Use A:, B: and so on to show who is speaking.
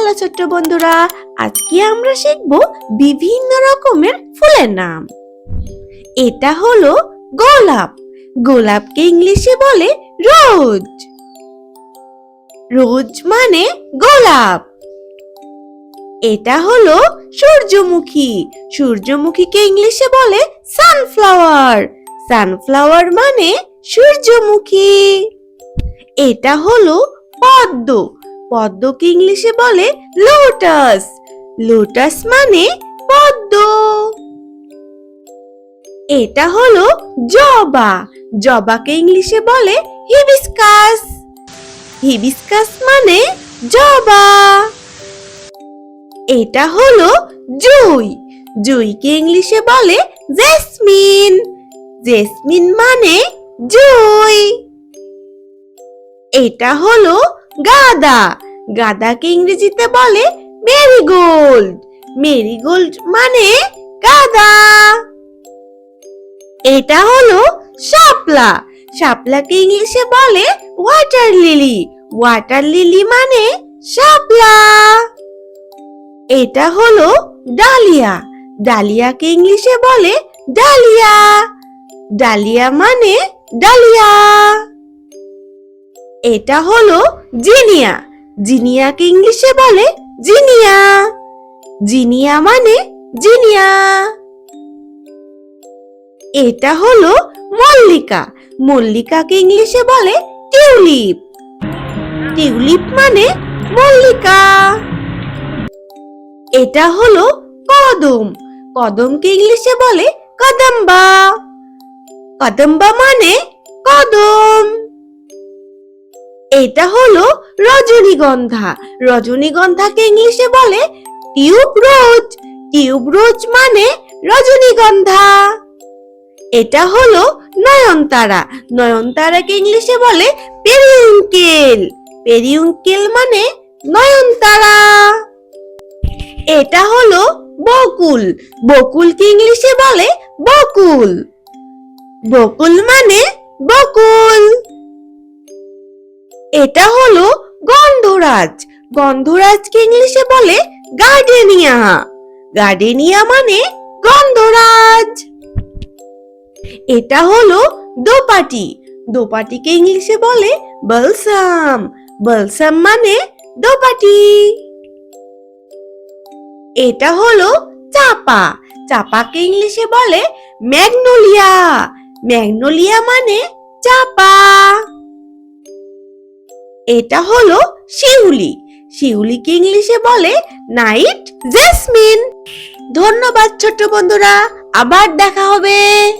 A: Hello ছোট্ট বন্ধুরা, আজকে আমরা শিখব বিভিন্ন রকমের ফুলের নাম। এটা হলো গোলাপ। গোলাপকে ইংলিশে বলে রোজ। রোজ মানে গোলাপ। এটা হলো সূর্যমুখী। সূর্যমুখীকে ইংলিশে বলে সানফ্লাওয়ার। সানফ্লাওয়ার মানে সূর্যমুখী। এটা হলো পদ্ম। পদ্মকে ইংলিশে বলে লোটাস। লোটাস মানে পদ্ম। এটা হলো জবা। জবাকে ইংলিশে বলে হিবিস্কাস। হিবিস্কাস মানে জবা। এটা হলো জুঁই। জুঁইকে ইংলিশে বলে জেসমিন। জেসমিন মানে জুঁই। এটা হলো গাঁদা। গাঁদাকে ইংরেজিতে বলে মেরিগোল্ড। মেরিগোল্ড মানে গাঁদা। এটা হলো শাপলা। শাপলাকে ইংলিশে বলে ওয়াটার লিলি। ওয়াটার লিলি মানে শাপলা। এটা হলো ডালিয়া। ডালিয়াকে ইংলিশে বলে ডালিয়া। ডালিয়া মানে ডালিয়া। এটা হলো জিনিয়া। জিনিয়াকে ইংলিশে বলে জিনিয়া। জিনিয়া মানে জিনিয়া। এটা হলো মল্লিকা। মল্লিকাকে ইংলিশে বলে টিউলিপ। টিউলিপ মানে মল্লিকা। এটা হলো কদম। কদমকে ইংলিশে বলে কদম্বা। কদম্বা মানে কদম। এটা হলো রজনীগন্ধা। রজনীগন্ধাকে ইংলিশে বলে টিউবরোজ। টিউবরোজ মানে রজনীগন্ধা। এটা হলো নয়নতারা। নয়নতারাকে ইংলিশে বলে পেরিউইঙ্কেল। পেরিউইঙ্কেল মানে নয়নতারা। এটা হলো বকুল। বকুলকে ইংলিশে বলে বকুল। বকুল মানে বকুল। এটা হলো গন্ধরাজ। গন্ধরাজকে ইংলিশে বলে গার্ডেনিয়া। গার্ডেনিয়া মানে গন্ধরাজ। এটা হলো দোপাটি। দোপাটিকে ইংলিশে বলে বালসাম। বালসাম মানে দোপাটি। এটা হলো চাপা। চাপাকে ইংলিশে বলে ম্যাগনোলিয়া। ম্যাগনোলিয়া মানে চাপা। এটা হলো শিউলি। শিউলিকে ইংলিশে বলে নাইট জেসমিন। ধন্যবাদ ছোট্ট বন্ধুরা, আবার দেখা হবে।